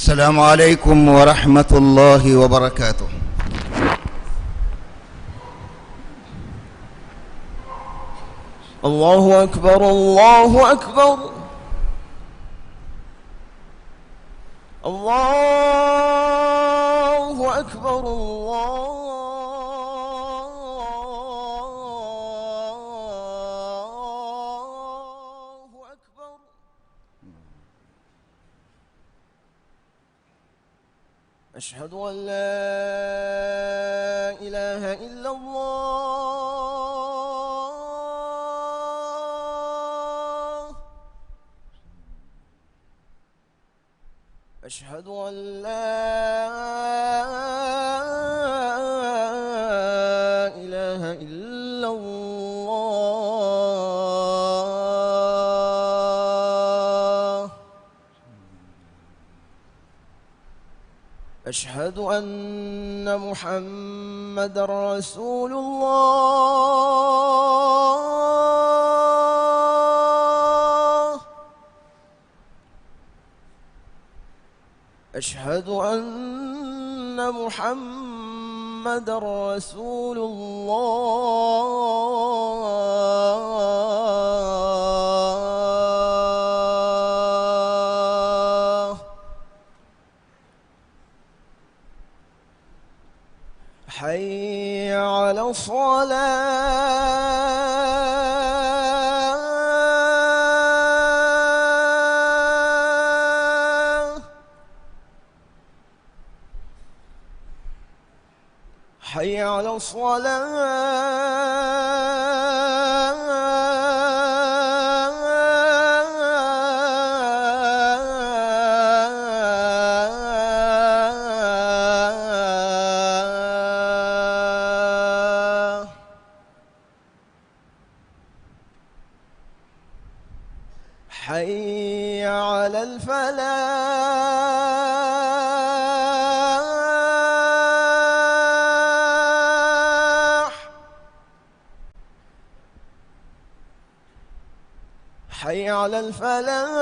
السلام عليكم ورحمة الله وبركاته. الله أكبر الله أكبر الله أكبر الله أكبر. أشهد أن لا إله إلا الله. أشهد أن لا إله إلا الله. أشهد أن محمد رسول الله. أشهد أن محمد رسول الله. حي على الصلاة. حي على الصلاة. حي على الفلاح. حي على الفلاح.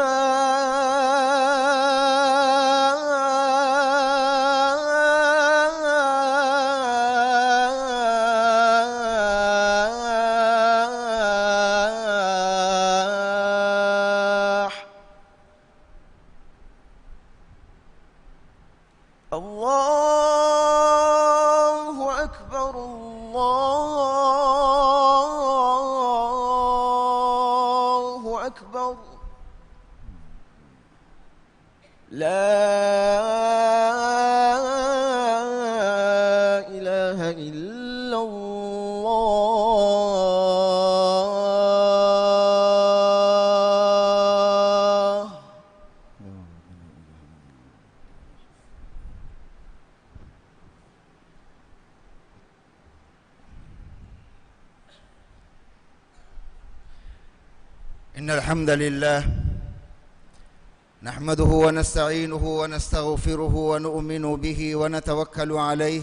الله أكبر الله أكبر. لا إله إلا الله. إن الحمد لله نحمده ونستعينه ونستغفره ونؤمن به ونتوكل عليه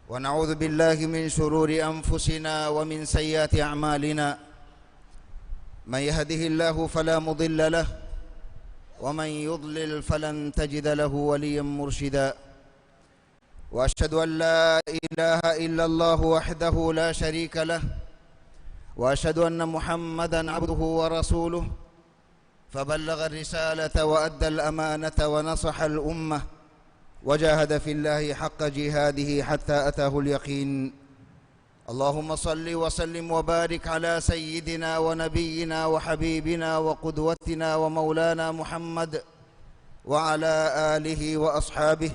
ونعوذ بالله من شرور أنفسنا ومن سيئات أعمالنا. من يهده الله فلا مضل له ومن يضلل فلن تجد له وليا مرشدا. وأشهد أن لا إله إلا الله وحده لا شريك له وأشهد أن محمدا عبده ورسوله فبلغ الرسالة وأدى الأمانة ونصح الأمة وجاهد في الله حق جهاده حتى أتاه اليقين. اللهم صل وسلم وبارك على سيدنا ونبينا وحبيبنا وقدوتنا ومولانا محمد وعلى آله وأصحابه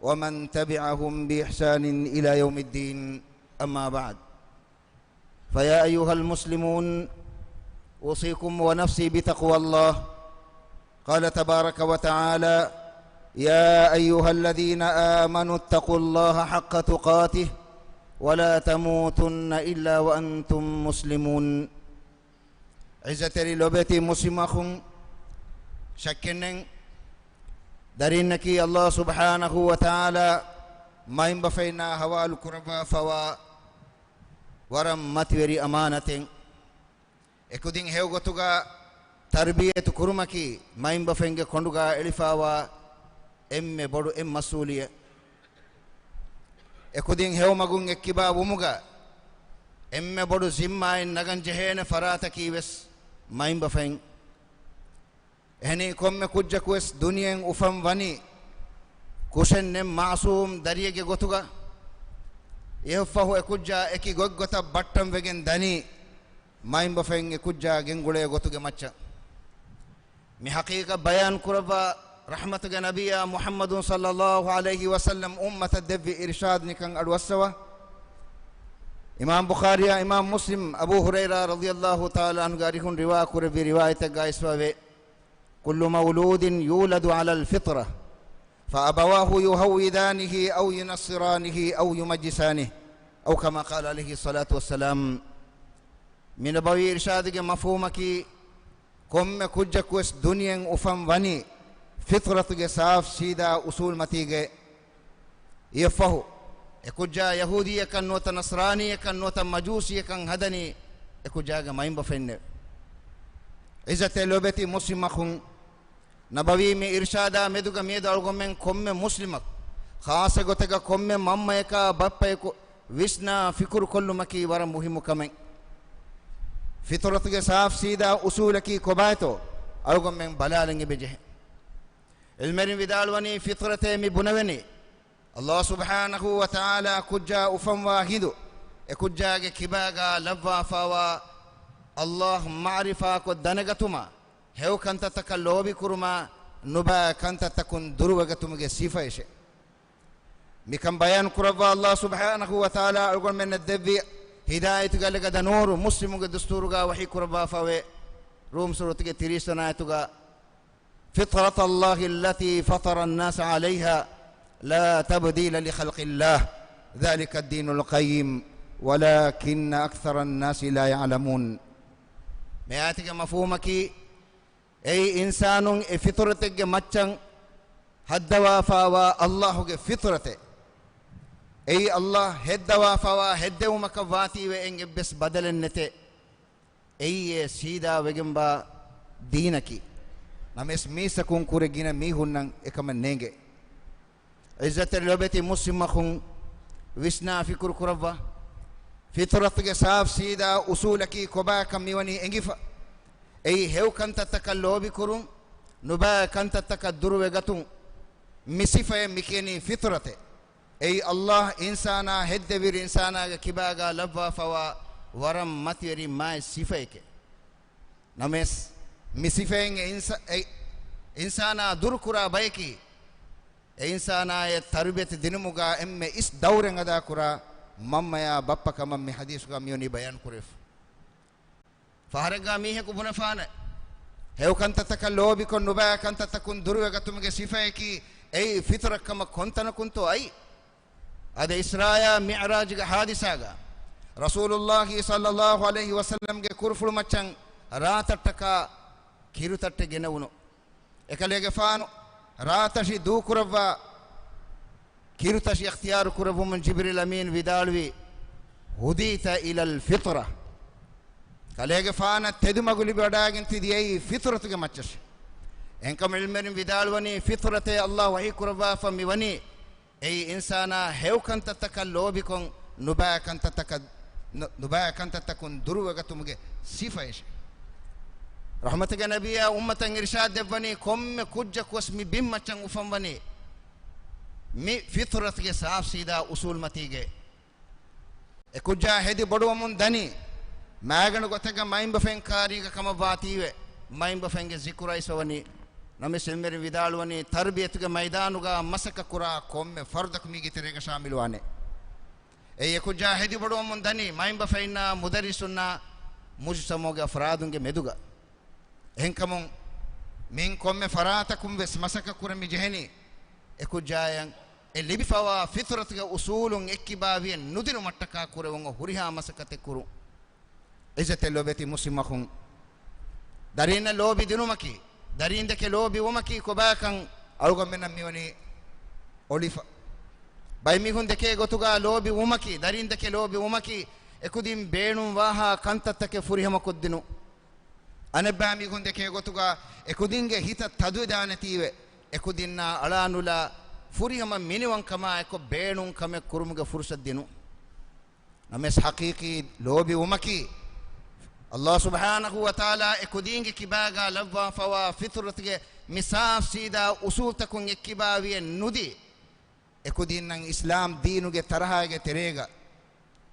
ومن تبعهم بإحسان إلى يوم الدين. أما بعد، فيا أيها المسلمون، أوصيكم ونفسي بتقوى الله. قال تبارك وتعالى: يا أيها الذين آمنوا اتقوا الله حق تقاته ولا تموتن إلا وأنتم مسلمون. عزتي لبتي مسلمكم شكنن دارينكي الله سبحانه وتعالى ما ينبفينا هوا الكربا فوا ورم متوري أمانة ekudin hewgotuga tarbiyatu kurumaki maimba fenge konduga elifawa emme bodu em masuliya ekudin hewmagun ekkiba wumuga emme bodu zimma en nagan jehene farata kiwes maimba fain ehni komme kujja kues dunien ufam wani kusenne maasum dariyege gotuga yeffahu ekujja eki goggota battam wegen dani maimba fain ekujja gengule gotuge macca mi haqiqa bayan kuraba rahmatuga nabiyya muhammadun sallallahu alayhi wa sallam ummata devi irshad nikan adwasawa imam bukhari imam muslim abu hurairah radhiyallahu ta'ala anhu garihun riwaya kurbi riwayat gaiswawe kullu mawludin yuladu ala alfitra فأبواه يهودانه أو ينصرانه أو يمجسانه أو كما قال عليه الصلاة والسلام من أبوي إرشادك مفهومك كم كجكوس دنيا أفهم وني فطرتك صاف سيدا أصول متيجة يفهو ekujja yahudi kan nota nasrani kan nota majusi kan hadani ekujja ga maimba fenne izate lobeti muslimakhun nabawi me irshada meduga medal gomen komme muslimak khasa gotega komme mamma eka bappa eko visna fikur kollu maki wara muhimu kamen fitratuge saaf sida usulaki kobaito algomen balalange beje ilmerin vidalwani fitrate mi bunawani Allah subhanahu wa ta'ala kujja ufam wahidu ekujja ge kibaga labwa fawa Allah ma'rifa ko danagatuma hew kanta takallobi kuruma nuba kanta takun durwagatumuge sifaishe mikam bayan kuraba Allah subhanahu wa ta'ala algon men devi hidayatu galega danuru muslimuge dusturuga wahi kuraba fawe rum surutige 30 ayatuga fitrat Allah allati fatara an-nas 'alayha لا تبديل لخلق الله ذلك الدين القيم ولكن أكثر الناس لا يعلمون مياتك مفهومك أي إنسان فطرتك مچن هدوا فوا الله فطرته أي الله هدوا فوا هدوا مكواتي وإنج بس بدل النت أي سيدا وجنبا دينك نمس ميسكون كورجينا ميهونن إكمن نيجي عزت اللوبتي مسلمخون وسنا في كركربا فطرتك صاف سيدا أصولك كوبا كميوني انجفا أي هو كنت تكاللوبي كرون نبا كنت تكدر وغتون مسيفة مكيني فطرته أي الله إنسانا هدبير إنسانا كباغا لبا فوا ورم ماتيري ما سيفيك نمس مسيفة إنسانا دركرا بايكي إنسانا يتربية دينموغا إم إس دورن غدا كرا ماما يا بابا كما مي حديث كاميوني بيان كريف فهرغا ميه كبنا فانا هيو كانت تكلوبي كن نبا كانت تكون دروغا تمغي صفايكي أي فطرة كما كنتنا كنتو أي هذا إسراء معراج حادثة رسول الله صلى الله عليه وسلم كرفل مچن راتتك كيرو تت جنونو اكليغ فانو راتشي دو كربا كيرتشي اختيار كربو من جبريل امين vidalwi هديت الى الفطره كاليغ فانا تدمغلي بداغن تدي فطرتك مچش انكم علمن vidalwani فطرته الله وحي كربا فميوني اي انسانا هيو كنت تكلوبي كون نبا كنت تكون دروغتمغه صفايش رحمتك نبي أمة إرشاد دبني كم كوجا كوسمي بيم مچن وفمبني مي فطرتك صاف سيدا أصول متيجة كوجا هدي بدو من دني ما أغنى قتك مايم بفين كاري كما باتيوه مايم بفين ذكرى إسواني نمي سلمر vidalwani تربيتك ميدانوغا مسك كرا كم فردك ميجي تريك شامل وانه أي كوجا هدي بدو من دني مايم بفيننا مدرسنا مجتمعك أفرادونك مدوغا هنكمون من كم فراتكم بس مسك كرم جهني إكو جايان اللي بفوا فطرة أصول إكبابي ندير متكا كرم هريها مسك تكرو إذا تلوبتي مسلمهم دارين اللوبي دينو مكي دارين دك اللوبي ومكي كباكن ألوغ من ميوني أوليفا باي ميهون دك غتوغا لوبي ومكي دارين دك اللوبي ومكي إكو دين بينو واها كانت تك فريها مكدينو أنا بعمي كنت كي قطعا إكودينge هيتا تدو دانتيوه ekudinna alanula furihama miniwan kama eko beenun kame kurumuge fursat dinu names haqiqi lobi umaki Allah subhanahu wa ta'ala ekudinge kibaga labwa fawa fitratuge misaf sida usul takun ekkibawi nudi ekudinnan islam deenuge tarahage terega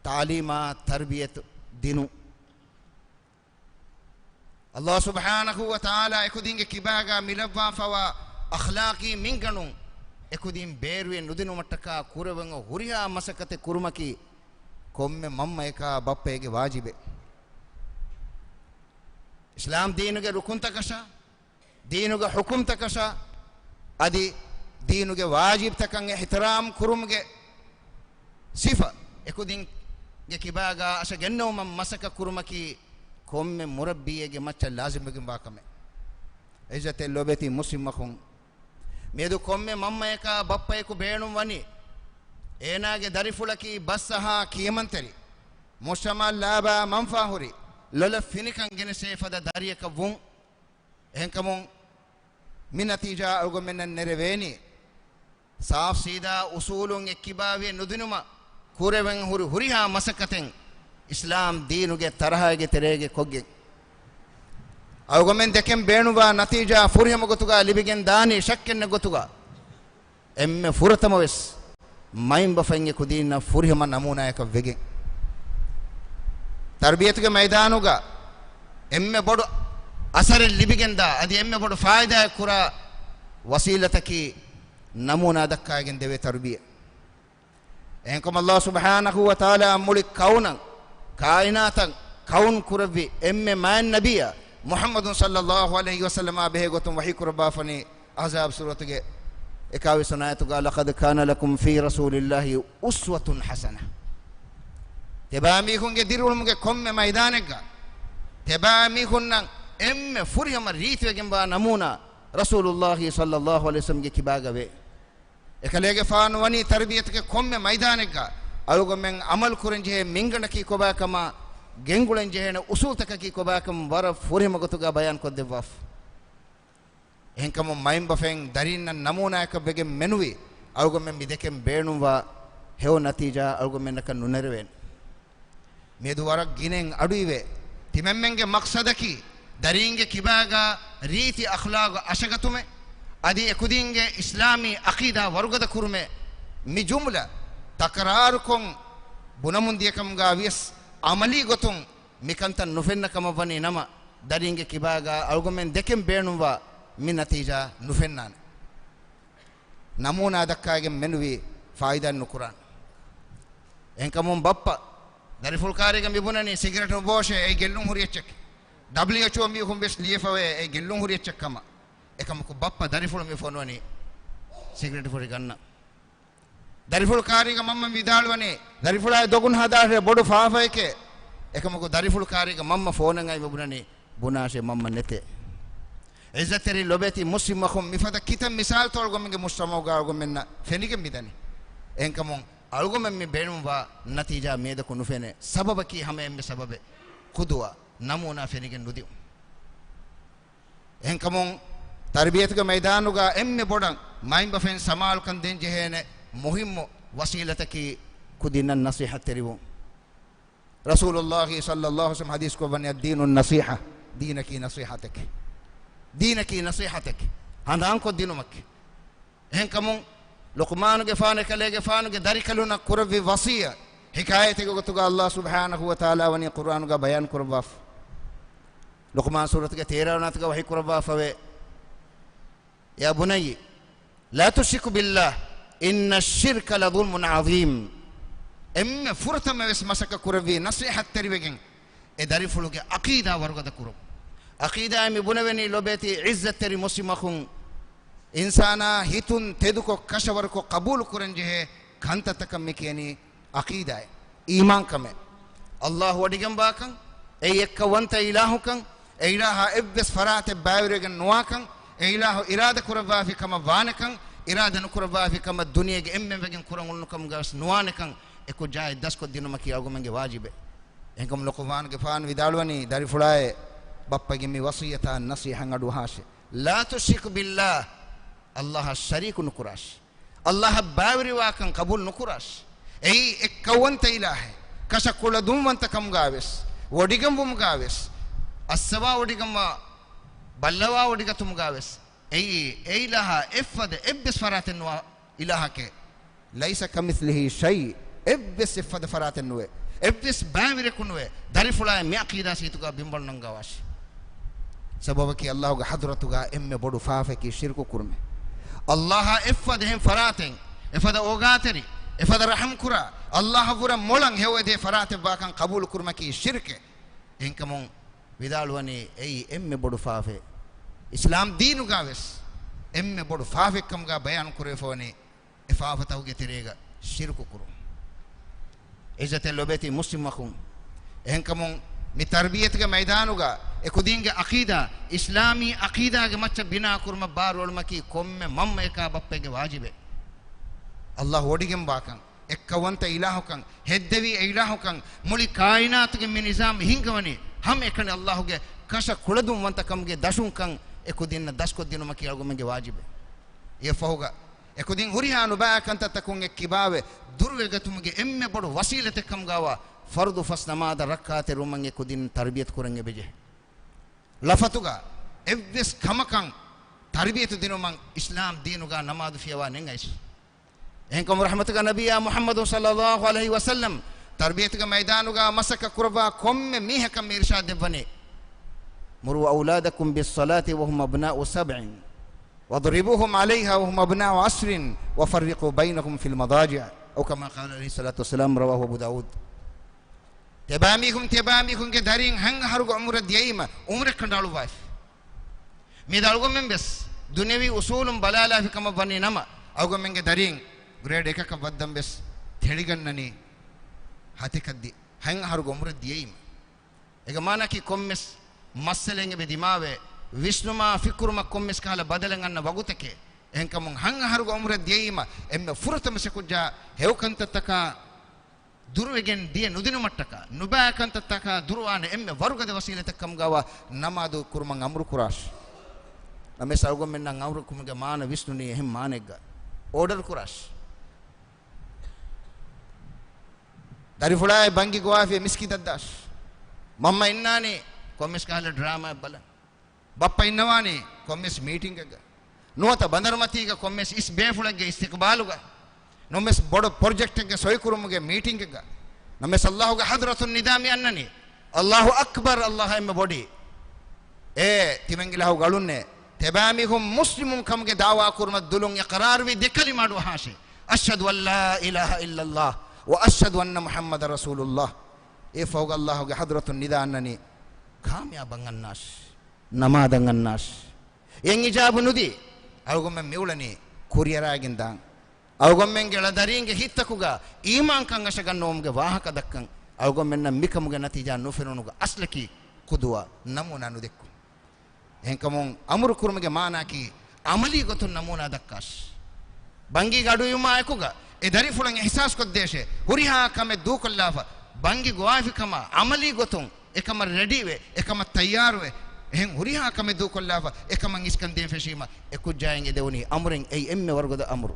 ta'lima tarbiyat dinu Allah subhanahu wa ta'ala ekudinge kibaga milabwa fawa akhlaqi minganu ekudin beruwe nudinu mattaka kurewengo huriya masakate kurumaki komme mamma eka bappege wajibe islam deenuge rukun takasha deenuge hukum takasha adi deenuge wajib takan ihtiram kurumge sifa ekudin ge kibaga asa genno mam masaka kurumaki komme murabbiyege macca lazimege mbakame izate lobeti muslimakhun medu komme mamma eka bappa eku beenum wani enage darifulaki bassaha kiyamanteri mushama laba manfahuri lola finikan gene sefada dariyaka wun enkamun min natija algomenna nereveni saaf sida usulun ekkibawe nudinuma kurewen huriha masakaten islam deenuge tarahage terege kogge algomen deken beenuwa natija furihama gotuga libigen dani shakkenne gotuga emme furatama wes maimba fenge kudina furihama namuna eka vegen tarbiyatuge maidanuga emme bodu asare libigenda adi emme bodu faida kura wasilataki namuna dakkagen dewe tarbiya enkom Allah subhanahu wa ta'ala mulik kaunan kainatan kaun kurabi emme man nabiya muhammadun sallallahu alaihi wasallam abehe gotum wahi kurba fani azab suratuge ekawi sunayatuga laqad kana lakum fi rasulillahi uswatun hasana tebami kunge dirulmuge komme maidanega tebami kunnan emme furiyama riitiwegen ba namuna rasulullah sallallahu alaihi wasallam ge kibaga we ekalege faanu wani tarbiyatuge komme maidanega alugo men amal kurenje mingana ki kobakama gengulen jehene usul takaki kobakam war furihama gotuga bayan koddewaf enkam maimba fen darinna namuna ek bege menuwi alugo men mideken beenuwa hew natija alugo men kan nunerwen medu warak ginen aduiwe timemmenge maqsadaki daringe kibaga riti akhlaq ashagatume adi ekudinge islami aqida warugada kurume mi jumla takrar kon bunamundiyakam ga wies amali gotum mikantan nufenna kama vani nama daringe kibaga algomen deken beenuwa min natija nufennan namuna dakkage menuwi faidan nukuran enkamum bappa dari fulkariga mibunani cigarette boshe e gellum huriyechek WHO mi humbes liefawe e gellum huriyechek kama ekam ko bappa dari ful mi fonwani cigarette furi ganna dari fulkariga mamma vidalwani dari fulay dogun hadare bodu faafayke ekam ko dari fulkariga mamma fonangai mibunani bunashe mamma nete izzateri lobeti muslimakhum mifada kitam misal tolgomge mustamawga algomenna fenige midani enkamon algomen mi beenumwa natija meda ko nufene sababaki hame emme sababe kudwa namuna fenige nudi enkamon tarbiyatuga maidanuga emme bodan maimba fen samal kan den jehene muhimmo wasilataki kudina nasihat teriwo rasulullah sallallahu alaihi wasallam hadis ko bani ad-dinun nasiha dinaki nasihatak dinaki nasihatak handan ko dinumak enkamon luqman ge faane kale ge faane ge darikaluna kurvi wasiya hikayete go tuga Allah subhanahu wa ta'ala wani qur'an ga bayan kurwaf luqman surat ge 13 nat ga wahi kurwaf we ya bunayya la tushriku billah inna ash-shirka la dhulmun azim emme furtama wes masaka kurvi nasihat terwegen e darifuluge aqida warugada kurub aqida mi bunawani lobeti izzat teri muslimakhun insana hitun teduko kashawar ko qabul kurenje kanta takam mikeni aqida iman kame allah wadigam bakan e yekkawanta ilahukan e ilaha ebbes farate bayregen nuwakan e ilahu irada kurava fi kama vanakan irada nukurava fi kama duniyage emme vegen kurangul kam gas nuwanakan e ko jay dasko dinumaki agumenge wajibe engam luqman ge fan vidalwani dari fulaye bappa gimi wasiyata nasiha ngadu hashe la tushrik billah Allah shariku nukuras Allah bawriwa kan qabul nukuras ei ekkawanta ilahe kasa kuladum wanta kam gaves odigam bum gaves aswa odigama ballawa odigatum gaves ei ilaha effade ebbes faraten wa ilahake laysa kamithlihi shay ebbes effade faraten nuwe ebbes bawire kunwe darifula mi aqida situga bimbol nangawash sababaki Allah ga hadratuga emme bodu faafe ki shirku kurme Allah effade hem faraten effade ogateri effade raham kura Allah vura molang hewede farate bakan qabul kurmaki shirke enkamon vidalwani ei emme bodu faafe islam deenu gaves emme bodu faafe kam ga bayan kure foni ifaafa tawge terega shirku kuru izate lobeti muslimakum enkamon mi tarbiyat ga maidanuga ekudinge aqida islami aqida ge macha bina kurma barol maki komme mamma eka bappege wajibe Allah odigem bakan ekkawanta ilahukan heddevi ilahukan muli kainat ge min nizam hingawani ham ekane Allah ge kasha kuladum wanta kamge dashun kan ekudinna dasko dinu maki algomenge wajibe ye fahuga ekudin hurihanu ba kan tatakun ekibave durwegatumge emme bodu wasilate kam gawa fardu fas namaz rak'ate rumange kudin tarbiyat kurange beje lafatuga evves kamakan tarbiyatu dinuman islam dinuga namaz fiyawa nengais enkom rahmatuga nabiyya muhammad sallallahu alaihi wasallam tarbiyatuga maidanuga masaka kurba komme mihakam irshad devane muru auladakum bis salati wa hum abna'u sab'in wadribuhum 'alayha wa hum abna'u 'ashrin wa farriqu bainahum fil madaji' aw kama qala alayhi salatu wassalam rawahu abu daud tebamikum ke daring hang harugo umra diyima umra kandalu waif mi dalgo membes dunevi usulum balala fi kama bani nama awgo menge daring grade ekaka baddam bes theligannani hatikaddi hang harugo umra diyima ega manaki kommes masalenge be dimave visnuma fikruma kommes kala badalan anna waguteke enkam hang harugo umra diyima emme furtama sekujja hewkanta taka durwegen diye nudinu mattaka nubakanta taka durwane emme warugade wasilata kam gawa namadu kurman amru kurash ame sargom menna amru kumge maana visnuni ehm maanegga order kurash dari fulay bangi goafi miskitaddash mamma innani kommes kala drama bala bappa innawani kommes meeting ga nuwata bandarmati ga kommes is befulage istiqbaluga nomes bodo project ge soykurumuge meeting ge nomes Allah ge hadratun nidami annani Allahu akbar Allah emme bodi timengilahu galunne tebamihum muslimun kamge dawa kurma dulun iqrar wi dekali madu hase ashhadu an la ilaha illa Allah wa ashhadu anna muhammadar rasulullah fawga Allah ge hadratun nida annani kamyaban annas namadan annas yen ijabu nudi algomme mewlani kuriyaragindan awgommen gela daringe hittakuga iman kan ashagannomge wahaka dakkan awgommen mikamuge natija nuferunuga aslaki qudwa namuna nudekku henkamon amru kurmuge maanaki amali gotun namuna dakkas bangi gadu yuma ekuga e dari fulan ihsas koddeshe huriha kame dukollafa bangi goafi kama amali gotun ekama ready we ekama tayyar we hen huriha kame dukollafa ekama iskanden feshima ekujjaenge dewni amren ei emme wargoda amru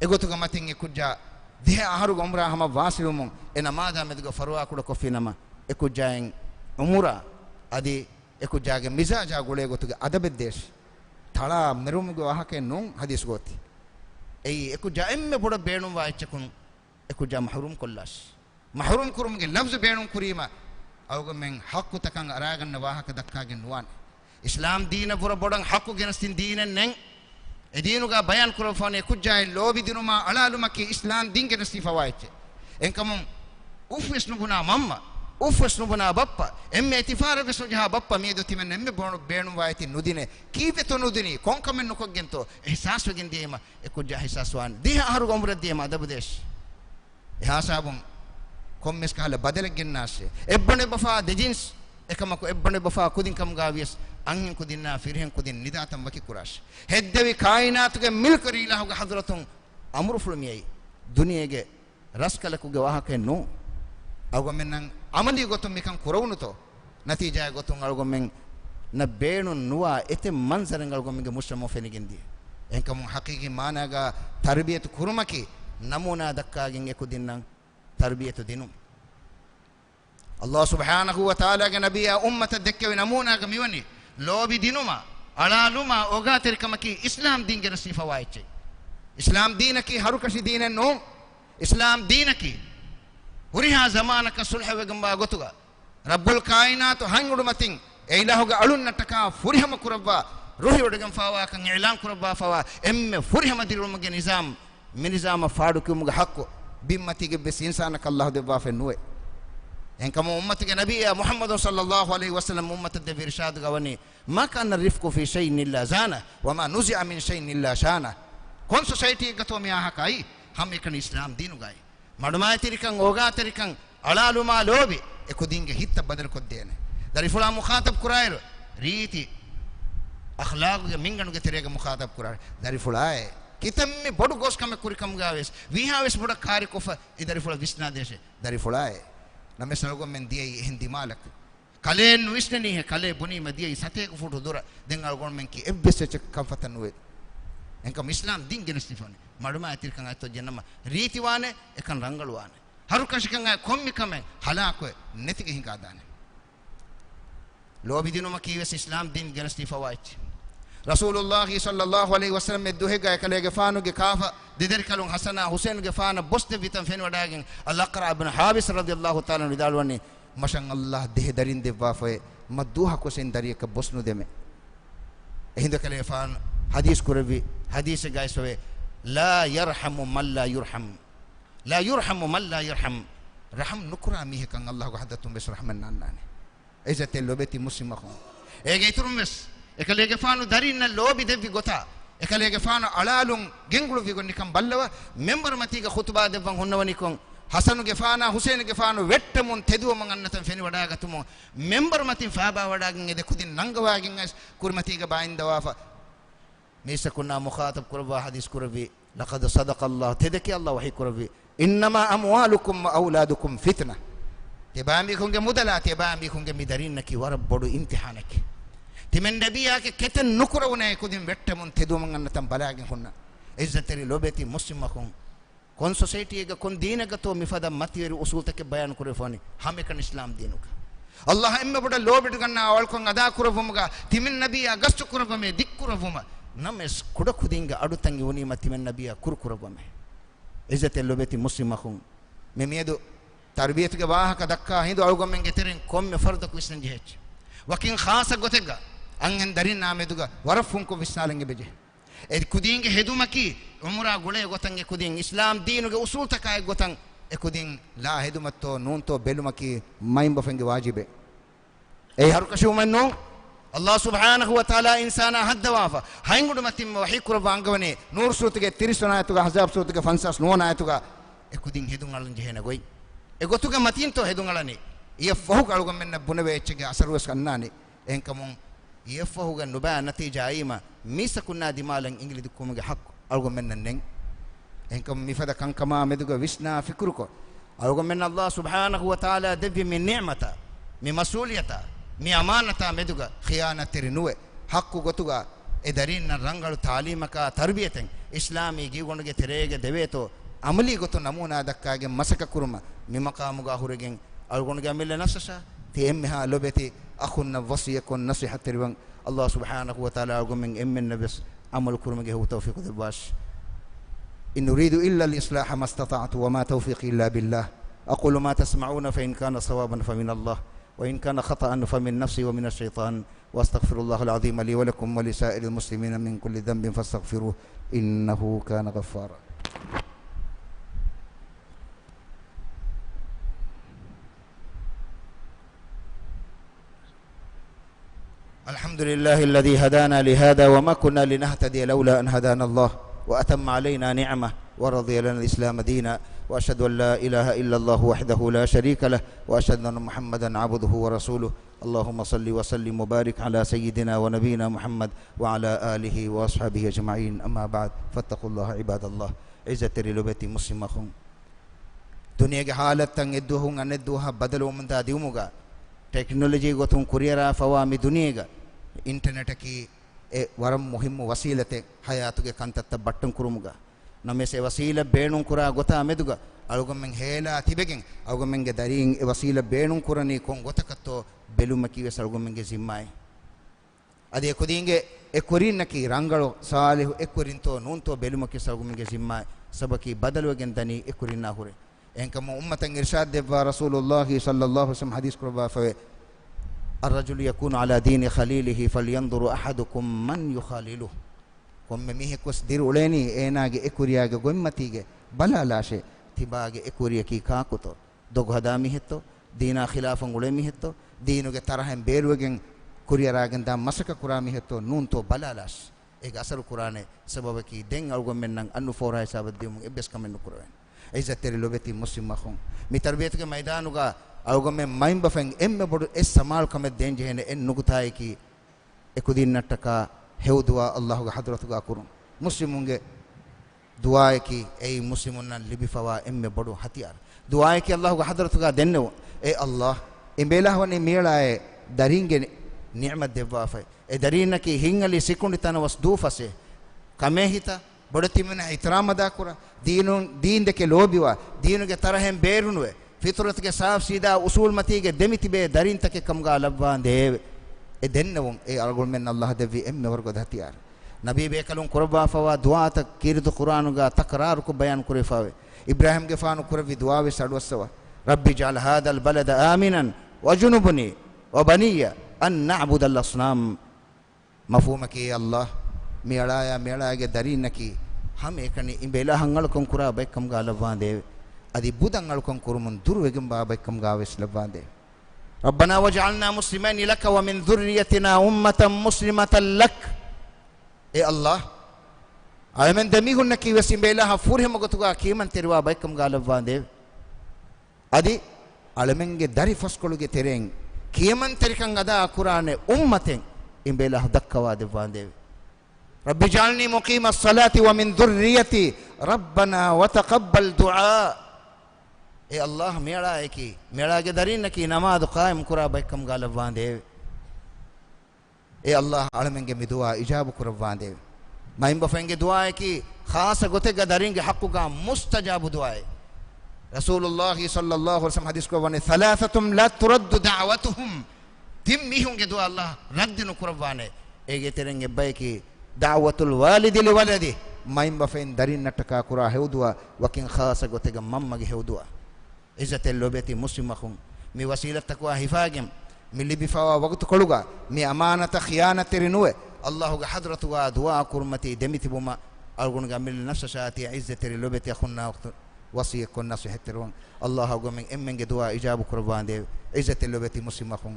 egotuga matin ekujja dehe aharuga umra hama wasilumon enamada meduga farwa kuda kofinama ekujjaen umura adi ekujjage mizaja gole gotuga adabeddesh thala merumuge wahake non hadis goti ei ekujja emme boda beenum waachakun ekujja mahrum kollash mahrum kurumge lafz beenum kurima awga men hakku takan araganna wahaka dakkage nuwan islam deena bura bodan hakku genastin deenen nen edinuga bayan kurofane kujjay lobi dinuma alalumaki islam dingena sifawaiche enkamum ufesnubuna mamma ufesnubuna bappa emme itifara besujha bappa meedo timen emme bonu beenu waiti nudine kiveto nudini konkamen nokogento ihsas wegen dema ekujja ihsaswan diha haru umra dema dabudesh ihasabum kommes kala badale gennase ebbone bafa dejins ekamako ebbone bafa kudin kam gawies angin kudinna firhen kudin nidatam waki kurash heddevi kainatuge milkari ilahu hadratun amru fulmiyai duniyege raskalakuge wahake no awgomen nan amali gotum mikan kurawnuto natija gotum algomen na beenu nuwa ete manzarangal gominge muslimo fenigindi enkam haqiqi managa tarbiyatu kurumaki namuna dakkagen ekudinnan tarbiyatu dinum Allah subhanahu wa ta'ala ge nabiya ummata dekkewe namuna ga miwani lobi dinuma alaluma oga terkamaki islam dinge nasifa waiche islam dinaki harukashi dinen no islam dinaki huriha zamanaka sulh wegamba gotuga rabbul kainatu hangudu matin eilahuga alun nataka furihama kurabba ruhi odegam fawa kan i'lan kurabba fawa emme furihama dirumge nizam minizama faadu kumuga hakko bimmatige bes insanaka allah debba fe nuwe enkam ummatige nabiyya muhammad sallallahu alaihi wasallam ummat de irshad gawani ma kana rifqu fi shay'in illa zana wa ma nuzi'a min shay'in illa shana kon society gato me ahakai ham ekan islam dinu gai madumay tirikan oga tirikan alaluma lobi ekudinge hitta badal koddene dari fula mukhatab kurairo riti akhlaq ge minganuge terega mukhatab kurar dari fulae kitamme bodu goskame kurikam gaves we have is boda kari kofa idari fula visna deshe dari fulae name salgo men diye hindi malak kale nuisne he kale buni madiye sate ko foto dora den algon men ki ebbese chek kamfatan we enkam islam din genestifone maduma atirkan ato jennama ritiwane ekan rangaluwane harukashikan ay kommi kamen halako netige hinga dane lobi dinuma kiwes islam din genestifawait rasulullah sallallahu alaihi wasallam medduhega ekalege faanuge kafa dider kalun hasana husain ge faana boste vitam fen wadagen al-aqra ibn habis radiyallahu ta'ala ridalwani mashan allah deh darin devwa fe madduha ko sen dari ka bosnu deme ehinda kale faan hadis kurabi hadis gaiswe la yarhamu man la yurham la yurhamu man la yarham raham nukra mi kan allah wahdatum bis rahman nanane ezate lobeti muslima khon ege turumes ekalege faanu darinna lobi devvi gota ekalege faanu alalun gengulu vi gonni kam ballawa member matiga khutba devvan honnawani kon hasanu ge faana husain ge faanu wettemun teduwa man annatan feni wada gatumo member matin faaba wadagen ede kudin nangawagen as kurmatiga baindawa fa misa kunna mukhatab kurwa hadis kurvi laqad sadaqa allah tedaki allah wahi kurvi innama amwalukum wa auladukum fitna tibami kunge mudala tibami kunge midarinaki warab bodu imtihanaki timen nabiya ke keten nukurawne kudin wettemun teduwa man annatan balagen honna izzateri lobeti muslimakun kon society ga kon dina gato mifada matiyeri usultake bayan kurefoni hamekan islam dinuka allah emme boda lobedu ganna awal kon ada kurevumuga timen nabiya gastu kurevame dikkurevuma names kuda kudinga adutangi woni matimen nabiya kurkurevame izzate lobeti muslimakun memiedu tarbiyat ge wahaka dakka hindu algomen geteren komme farda ku isnan jehech wakin khasa gotega angen darin nameduga warafun ko visnalange beje e kudinge hedumaki umra gule gotange kudin islam diinuge usul takay gotan e kudin la hedumatto nunto belumaki maimba fenge wajibe e harukashu manno allah subhanahu wa ta'ala insana hadda wafa hayngudu matim wahi kurwa angawne nur sutuge 30 ayatuga hazab sutuge 50 non ayatuga e kudin hedun alan jehena goy e gotuga matinto hedun alani ye fahu kalugam menna bunave echge asarwes kannani enkamon ye fahu ga nuba natija ayima misa kunna dimalan ingli kumuge hakku algo menna neng enkam mifada kankama meduga visna fikruko algo menna allah subhanahu wa ta'ala devi min ni'mata mi masuliyata mi amanata meduga khiyanatiri nuwe hakku gotuga edarin rangalu talimaka tarbiyeten islami gigonge terege deveto amali goto namuna dakkage masaka kuruma mi maqamuga huregen algonge amille nafsasa temha lobeti akhunna wasiyakun nasihatirwan allah subhanahu wa ta'ala algomen emmen nabis amal kurumge hu tawfiq dilbash in uridu illa al-islah ma istata'tu wa ma tawfiqi illa billah aqulu ma tasma'una fa in kana sawaban fa min allah wa in kana khata'an fa min nafsi wa min ash-shaytan wa astaghfirullah al-azim li wa lakum wa li sa'iril muslimin min kulli dhanbin fastaghfiruhu innahu kana ghaffara الحمد لله الذي هدانا لهذا وما كنا لنهتدي لولا أن هدانا الله وأتم علينا نعمة ورضي لنا الإسلام دينا وأشهد أن لا إله إلا الله وحده لا شريك له وأشهد أن محمدا عبده ورسوله اللهم صل وسلم وبارك على سيدنا ونبينا محمد وعلى آله وأصحابه أجمعين أما بعد فاتقوا الله عباد الله عزة للبيت مسلمكم دنيا حالة تنجدوهم أن ندوها بدلوا من داديومها تكنولوجي غتون كوريرا فوامي دنيا ಇಂಟರ್ನೆಟ್ ಕಿ ಎ ವರಂ ಮುಹಿಮ್ಮು ವಸೀಲತೆ ಹಯಾತುಗೆ ಕಂತತ್ತ ಬಟ್ಟಂ ಕುರುಮುಗ ನಮೆಸೆ ವಸೀಲ ಬೇಣುಂ ಕುರ ಗೊತ ಮೆದುಗ ಅಳುಗೊಮ್ಮೆಂ ಹೇಲ ತಿಬೆಗೆಂ ಅಳುಗೊಮ್ಮೆಂಗೆ ದರಿಂ ಎ ವಸೀಲ ಬೇಣುಂ ಕುರನಿ ಕೊಂ ಗೊತಕತ್ತೋ ಬೆಲುಮಕಿವೆ ಸಳುಗೊಮ್ಮೆಂಗೆ ಜಿಮ್ಮಾಯ್ ಅದೇ ಕುದಿಂಗೆ ಎ ಕೊರಿನ್ನಕಿ ರಂಗಳು ಸಾಲಿಹು ಎ ಕೊರಿಂತೋ ನೂಂತೋ ಬೆಲುಮಕಿ ಸಳುಗೊಮ್ಮೆಂಗೆ ಜಿಮ್ಮಾಯ್ ಸಬಕಿ ಬದಲುವೆಗೆಂ ದನಿ ಎ ಕೊರಿನ್ನ ಹುರೆ ಎಂಕಮ ಉಮ್ಮತಂ ಇರ್ಷಾದ್ ದೆವ್ವ ರಸೂಲುಲ್ಲಾಹಿ ಸಲ್ಲಲ್ಲಾಹು ಅಲೈಹಿ ವಸಲ್ಲಂ ಹದೀಸ್ ಕುರಬಾ ಫವೆ الرجل يكون على دين خليله فلينظر أحدكم من يخالله ಕೊಮ್ಮೆ ಮಿಹೆಕೊಸ್ ದಿರು ಉಳೇನಿ ಏನಾಗೆ ಎಕುರಿಯಾಗೆ ಗೊಮ್ಮತಿಗೆ ಬಲಾಲಾಶೆ ತಿಬಾಗೆ ಎಕುರಿಯಕಿ ಕಾಕುತೋ ದೊಗ್ ಹದಾ ಮಿಹೆತ್ತೋ ದೀನಾ ಖಿಲಾಫಂ ಉಳೆ ಮಿಹೆತ್ತೋ ದೀನುಗೆ ತರಹೆಂ ಬೇರುವೆಗೆಂ ಕುರಿಯರಾಗೆಂದ ಮಸಕ ಕುರಾ ಮಿಹೆತ್ತೋ ನೂಂತೋ ಬಲಾಲಾಶ್ ಈಗ ಅಸರು ಕುರಾನೆ ಸಬಬಕಿ ದೆಂಗ್ ಅಳ್ಗೊಮ್ಮೆನ್ ನಂಗೆ ಅನ್ನು ಫೋರಾ ಹಿಸಾಬದ್ದಿಮು ಎಬ್ಬೆಸ್ ಕಮೆನ್ನು ಕುರವೆನ್ ಐಜತ್ತೆರಿ ಲೊಬೆತಿ ಮುಸ್ಲಿಮ್ ಮಖುಂ ಮಿ ತರ್ಬಿಯತ್ಗೆ ಮೈದಾನುಗ ಅಳ್ಗೊಮ್ಮೆ ಮೈಂಬ ಫೆಂಗ್ ಎಮ್ಮೆ ಬಡು ಎಸ್ ಸಮಾಲ್ ಕಮೆ ದೇಂಜೆ ಹೆನೆ ಎನ್ ನುಗುತಾಯಿಕಿ ಎಕುದಿನ್ ನಟ್ಟಕ ಹೆವುದುವ ಅಲ್ಲಾಹುಗೆ ಹದ್ರತುಗ ಕುರು ಮುಸ್ಲಿಮುಂಗೆ ದುವಾಯಕಿ ಏ ಮುಸ್ಲಿಮುನ್ನ ಲಿಬಿಫವಾ ಎಮ್ಮೆ ಬಡು ಹತಿಯಾರ್ ದುವಾಯಕಿ ಅಲ್ಲಾಹುಗೆ ಹದ್ರತುಗ ದೆನ್ನೆವು ಏ ಅಲ್ಲಾಹ್ ಎ ಬೇಲಾಹವನಿ ಮೇಳಾಯೆ ದರಿಂಗೆ ನಿಅಮತ್ ದೆವ್ವಾಫೆ ಎ ದರೀನಕಿ ಹಿಂಗಲಿ ಸಿಕುಂಡಿತನ ವಸ್ ದೂಫಸೆ ಕಮೇಹಿತ ಬಡತಿಮನ ಇತ್ರಾಮದ ಕುರ ದೀನ್ದಕ್ಕೆ ಲೋಬಿವ ದೀನುಗೆ ತರಹೆಂ ಬೇರುನುವೆ ಫಿತ್ರತ್ಗೆ ಸಾಫ್ ಸೀದಾ ಉಸೂಲ್ ಮತಿಗೆ ದೆಮಿತಿಬೆ ದರಿಂತಕ್ಕೆ ಕಮ್ಗಾ ಲವ್ವಾನ್ ದೇವೆ ಎ ದೆನ್ನವು ಎ ಅಳ್ಗೊಳ್ಮೆನ್ ಅಲ್ಲಾಹ್ ದೆವ್ವಿ ಎಮ್ಮೆ ವರ್ಗದ ಹತಿಯಾರ್ ನಬಿ ಬೇಕಲು ಕುರಬಾಫವ ದುಆತ ಕಿರಿದು ಕುರಾನುಗ ತಕರಾರುಕು ಬಯಾನ್ ಕುರಿಫಾವೆ ಇಬ್ರಾಹಿಂಗೆ ಫಾನು ಕುರವಿ ದುಆವೆ ಸಡ್ವಸವ ರಬ್ಬಿ ಜಾಲ್ ಹಾದಲ್ ಬಲದ ಆಮಿನನ್ ವಜುನುಬುನಿ ವಬನಿಯ ಅನ್ ನಅಬುದಲ್ ಅಸ್ನಾಮ್ ಮಫೂಮಕಿ ಅಲ್ಲಾಹ್ ಮೇಳಾಗೆ ದರೀನಕಿ ಹಮ್ ಏಕನಿ ಇಂಬೆಲ ಹಂಗಳಕಂ ಕುರಾ ಬೈಕಮ್ಗಾ ಲವ್ವಾನ್ ದೇವೆ ಅದಿ ಬುದಂಗಳಕಂ ಕುರುಮುನ್ ದುರ್ವೆಗಂಬಾ ಬೈಕಮ್ಗಾ ವೆಸ್ ಲವ್ವಾನ್ ದೇವೆ ربنا وجعلنا مسلمين لك ومن ذريتنا أمة مسلمة لك إيه الله على من دميه النكي وسيم بيلها فورهم قطعا كيمن تروا بايكم قالوا واندي أدي على من جداري فسكولو جترين كيمن تركان غدا قرآن أمتين إن بيلها دكوا واد واندي رب اجعلني مقيم الصلاة ومن ذريتي ربنا وتقبل دعاء ए अल्लाह मेड़ा है कि मेड़ा के दरीन की नमाज कायम कुरा बैकम गालवान दे ए अल्लाह अलमेंगे में दुआ इजाब कुरवान दे माइम बफेंगे दुआ है कि खास गोते का दरीन के हक का मुस्तजाब दुआ है रसूलुल्लाह सल्लल्लाहु अलैहि वसल्लम हदीस को वने सलासतुम ला तुरद्दु दावतुहुम तिम मिहुंगे दुआ अल्लाह रद्द न कुरवान है एगे तेरेंगे बय की दावतुल वालिद लिवलदि माइम बफेन दरीन नटका कुरा है दुआ वकिन खास गोते का मम्मा के है दुआ इज़्ज़त लोबेती मुस्लिम मखुम मी वसीलत तकवा हिफागम मिली बिफावा वक्त कलुगा मी अमानत खियानत रिनुए अल्लाह के हजरत वा दुआ कुरमती दमिति बुमा अलगुन गा मिल नफ्स शाती इज़्ज़त लोबेती खुन्ना वक्त वसी को नसीहत तरवन अल्लाह गो में एम्मेंगे दुआ इजाब कुरबान दे इज़्ज़त लोबेती मुस्लिम मखुम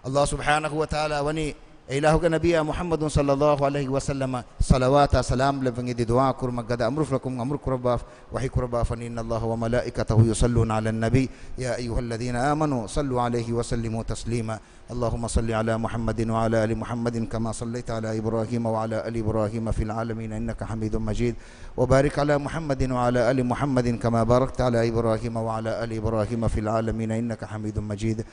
अल्लाह सुब्हानहु व तआला वनी इलाहु के नबी मुहम्मद सल्लल्लाहु अलैहि वसल्लम सलावत सलाम लवंगे दी दुआ कुर मगदा अमर फलकुम अमर कुरबा वही कुरबा फनीन अल्लाह व मलाइकतहु युसल्लूना अलन नबी या अय्युहल्लज़ीना आमनु सल्लु अलैहि व सल्लिमु तस्लीमा अल्लाहुम्मा सल्लि अला मुहम्मदिन व अला आलि मुहम्मदिन कमा सल्लैता अला इब्राहीम व अला आलि इब्राहीम फिल आलमीन इन्नका हमीदुम मजीद व बारिक अला मुहम्मदिन व अला आलि मुहम्मदिन कमा बारकता अला इब्राहीम व अला आलि इब्राहीम फिल आलमीन इन्नका हमीदुम मजीद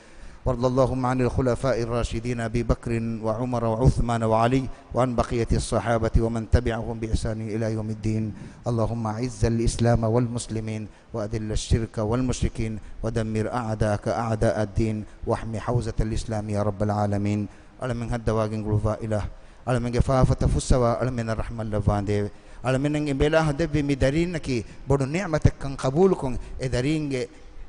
وارض اللهم عن الخلفاء الراشدين أبي بكر وعمر وعثمان وعلي وعن بقية الصحابة ومن تبعهم بإحسان إلى يوم الدين اللهم أعز الإسلام والمسلمين وأذل الشرك والمشركين ودمر أعداءك أعداء الدين واحمي حوزة الإسلام يا رب العالمين على من هد واجن غرفا إله على من جفافة فسوا على من الرحمة اللفان دي على من بلا هدب مدارينك بدو نعمتك كان قبولكم إدارين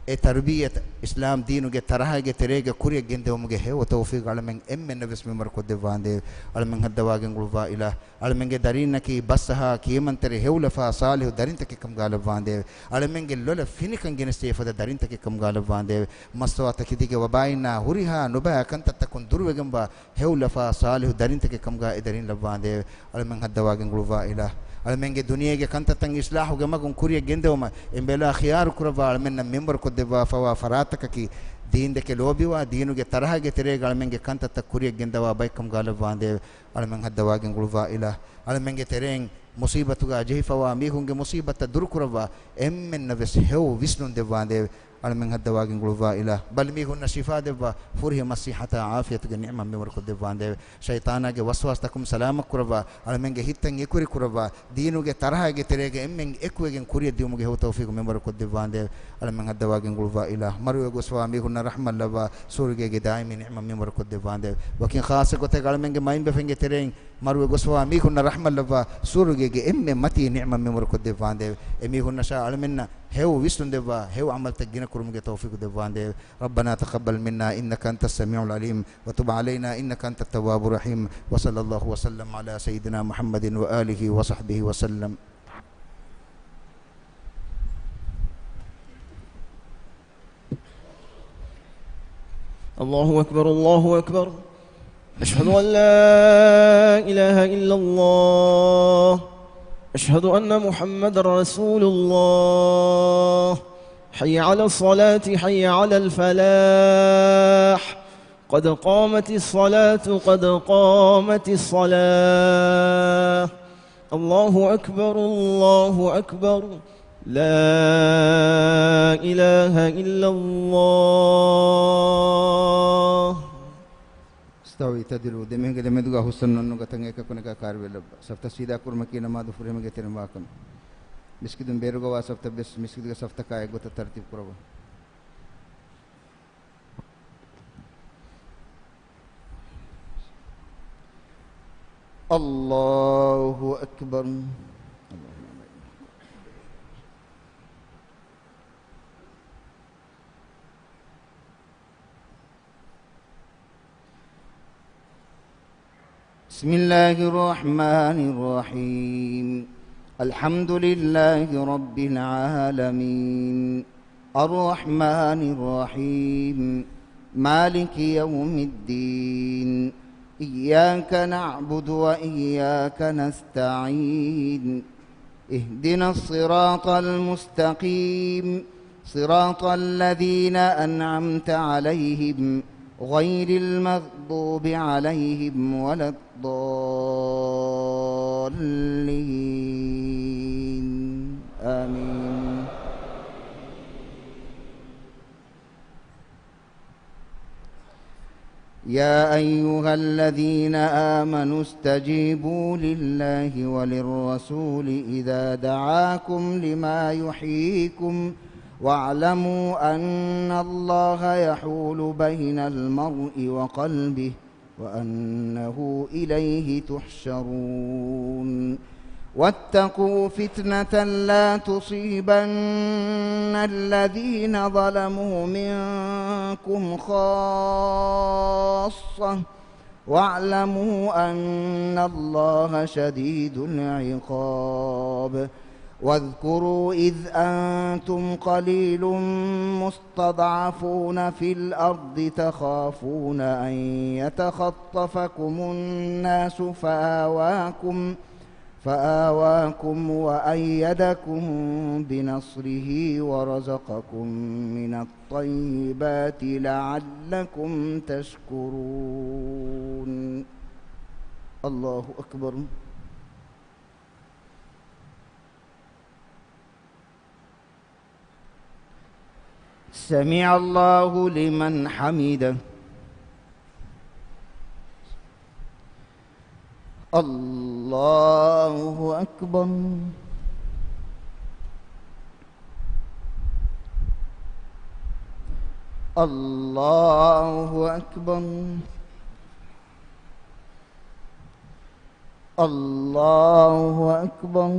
ए तरबियत इस्लाम दीन के तरह के तेरे कुरिय गेंदे उमगे है वो तौफीक अलमें एम नबिस में मरको देवांदे अलमें हदवा के गुलवा इला अलमें के दरीन की बसहा की मंतरे हेउलफा सालिह दरीन तक कम गालवांदे अलमें के लोल फिनिकन गिन स्टेफद दरीन तक कम गालवांदे मस्तवा तकिदी के वबाइना हुरिहा नुबा कंत तकुन दुर्वेगंबा हेउलफा सालिह दरीन तक कम गा दरीन लवांदे अलमें हदवा के गुलवा इला अलमेंगे दुनिया के कंत तंग इस्लाह के मगुन कुरिय गेंदोमा एम्बेला खियार कुरवा अलमें मेंबर को देवा फवा फरातक की दीन के लोबिवा दीनु के तरह के तेरे अलमेंगे कंत तक कुरिय गेंदवा बैकम गालवांदे अलमें हदवा के गुलवा इला अलमेंगे तेरेंग मुसीबत का जही फवा मीहुंगे मुसीबत दूर कुरवा एम नवस हेउ विष्णु देवांदे almen haddawagin gulva ila balmi hunna shifa debba furhi masihata afiyatuge ni'ma me warko debwande shaytanage waswastakum salama kuraba almenge hitten ekuri kuraba diinuge tarahage terege emmen ekuegen kuriye diumuge hew tawfiq me warko debwande almen haddawagin gulva ila maruwe goswami hunna rahmal laba surgege daimi ni'ma me warko debwande wakin khas gote galmenge maimbe fenge tereng maruwe goswami hunna rahmal laba surgege emme mati ni'ma me warko debwande emi hunna sha almenna هو ويسلم دبا هو عمل تجينا كرمك توفيق دبا ربنا تقبل منا إنك أنت السميع العليم وتب علينا إنك أنت التواب الرحيم وصلى الله وسلم على سيدنا محمد وآله وصحبه وسلم. الله أكبر الله أكبر أشهد أن لا إله إلا الله أشهد أن محمد رسول الله حي على الصلاة حي على الفلاح قد قامت الصلاة قد قامت الصلاة الله أكبر الله أكبر لا إله إلا الله. استوي تدلو دمه دمه دوغا حسن ننو گتنگه ككونك كاربل سفت سيدا كرمكي نما دو فريمه گتن واكم مسكدن بيرغو وا سفت بس مسكد سفت كاي گت ترتيب كرو. الله أكبر. بسم الله الرحمن الرحيم الحمد لله رب العالمين الرحمن الرحيم مالك يوم الدين إياك نعبد وإياك نستعين اهدنا الصراط المستقيم صراط الذين أنعمت عليهم غير المغضوب عليهم ولا الضالين آمين. يا أيها الذين آمنوا استجيبوا لله وللرسول إذا دعاكم لما يحييكم واعلموا أن الله يحول بين المرء وقلبه وأنه إليه تحشرون واتقوا فتنة لا تصيبن الذين ظلموا منكم خاصة واعلموا أن الله شديد العقاب. واذكروا إذ أنتم قليل مستضعفون في الأرض تخافون أن يتخطفكم الناس فآواكم وأيدكم بنصره ورزقكم من الطيبات لعلكم تشكرون. الله أكبر. سمع الله لمن حمده. الله أكبر. الله أكبر. الله أكبر.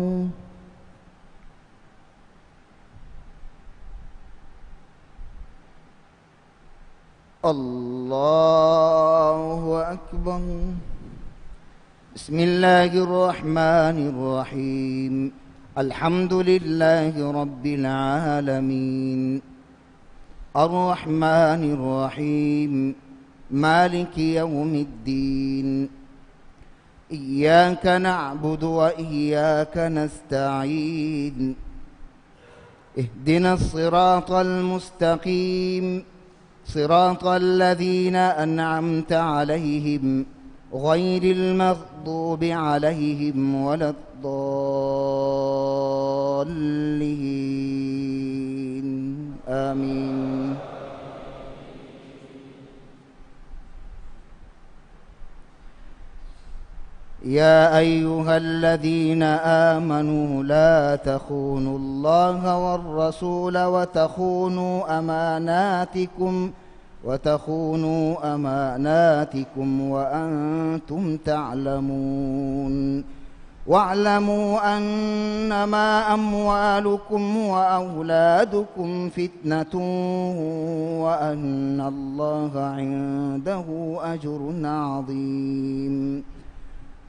الله أكبر. بسم الله الرحمن الرحيم الحمد لله رب العالمين الرحمن الرحيم مالك يوم الدين إياك نعبد وإياك نستعين اهدنا الصراط المستقيم صراط الذين أنعمت عليهم غير المغضوب عليهم ولا الضالين آمين. يا أيها الذين آمنوا لا تخونوا الله والرسول وتخونوا أماناتكم وأنتم تعلمون. واعلموا أنما أموالكم وأولادكم فتنة وأن الله عنده أجر عظيم.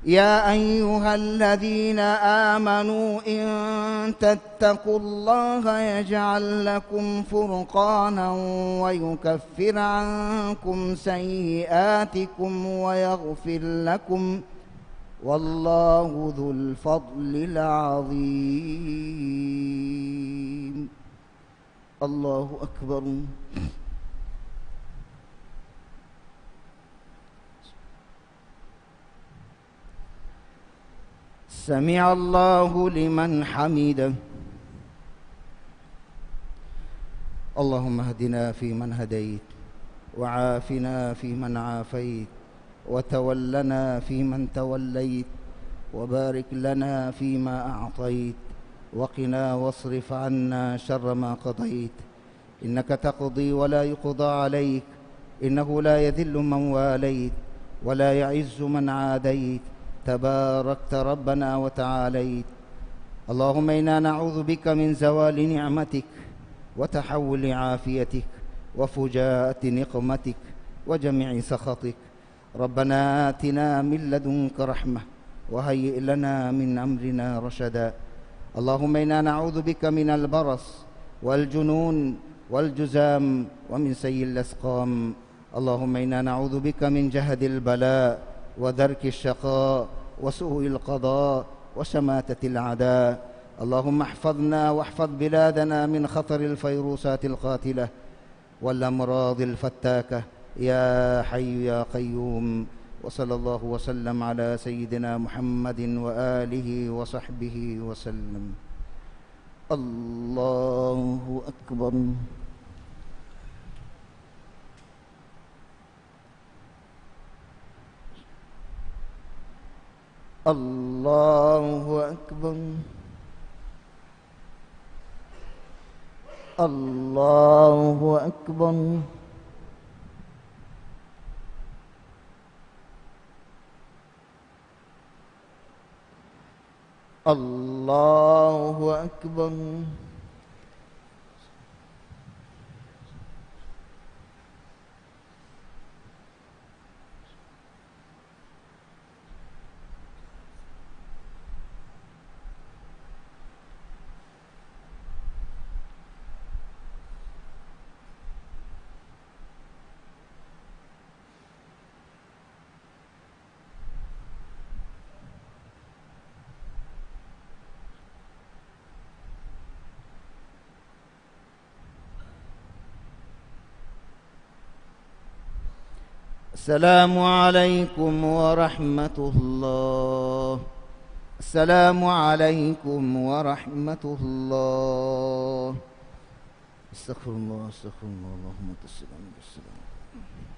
يا أيها الذين آمنوا إن تتقوا الله يجعل لكم فرقانا ويكفر عنكم سيئاتكم ويغفر لكم والله ذو الفضل العظيم. الله أكبر. سمع الله لمن حمده. اللهم اهدنا فيمن هديت وعافنا فيمن عافيت وتولنا فيمن توليت وبارك لنا فيما أعطيت وقنا واصرف عنا شر ما قضيت. إنك تقضي ولا يقضى عليك، إنه لا يذل من واليت ولا يعز من عاديت، تباركت ربنا وتعاليت. اللهم إنا نعوذ بك من زوال نعمتك وتحول عافيتك وفجاءة نقمتك وجميع سخطك. ربنا آتنا من لدنك رحمة وهيئ لنا من أمرنا رشدا. اللهم إنا نعوذ بك من البرص والجنون والجزام ومن سيء الأسقام. اللهم إنا نعوذ بك من جهد البلاء ودرك الشقاء وسوء القضاء وشماتة الأعداء. اللهم احفظنا واحفظ بلادنا من خطر الفيروسات القاتلة والأمراض الفتاكة يا حي يا قيوم. وصلى الله وسلم على سيدنا محمد وآله وصحبه وسلم. الله أكبر. الله أكبر. الله أكبر. الله أكبر. السلام عليكم ورحمة الله. السلام عليكم ورحمة الله. استغفر الله استغفر الله. اللهم صل على سيدنا محمد.